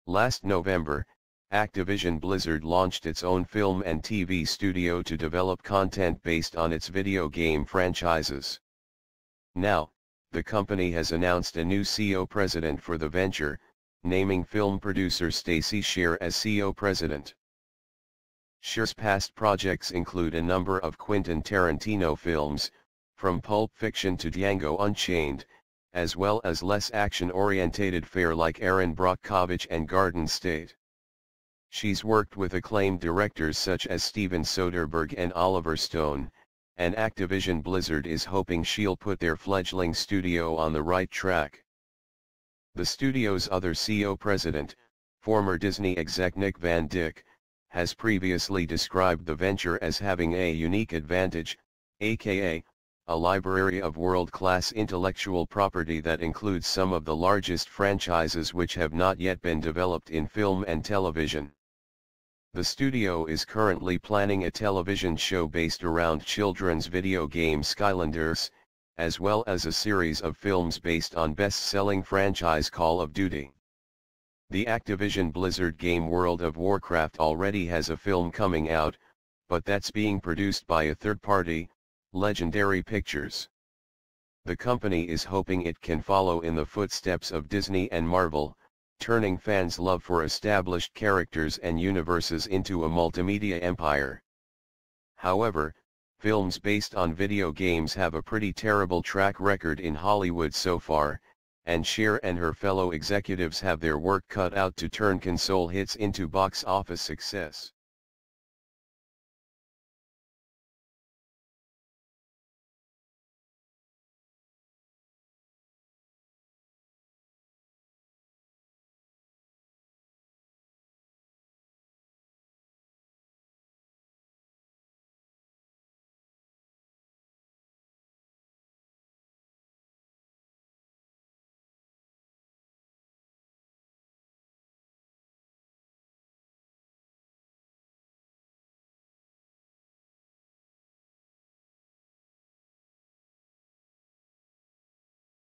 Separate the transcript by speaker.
Speaker 1: Last November, Activision Blizzard launched its own film and TV studio to develop content based on its video game franchises. Now, the company has announced a new CEO president for the venture, naming film producer Stacey Sher as CEO president. Sher's past projects include a number of Quentin Tarantino films, from Pulp Fiction to Django Unchained, as well as less action-orientated fare like Erin Brockovich and Garden State. She's worked with acclaimed directors such as Steven Soderbergh and Oliver Stone, and Activision Blizzard is hoping she'll put their fledgling studio on the right track. The studio's other CEO president, former Disney exec Nick Van Dyke, has previously described the venture as having a unique advantage, aka, a library of world-class intellectual property that includes some of the largest franchises which have not yet been developed in film and television. The studio is currently planning a television show based around children's video game Skylanders, as well as a series of films based on best-selling franchise Call of Duty. The Activision Blizzard game World of Warcraft already has a film coming out, but that's being produced by a third party, Legendary Pictures. The company is hoping it can follow in the footsteps of Disney and Marvel, turning fans' love for established characters and universes into a multimedia empire. However, films based on video games have a pretty terrible track record in Hollywood so far, and Sher and her fellow executives have their work cut out to turn console hits into box office success.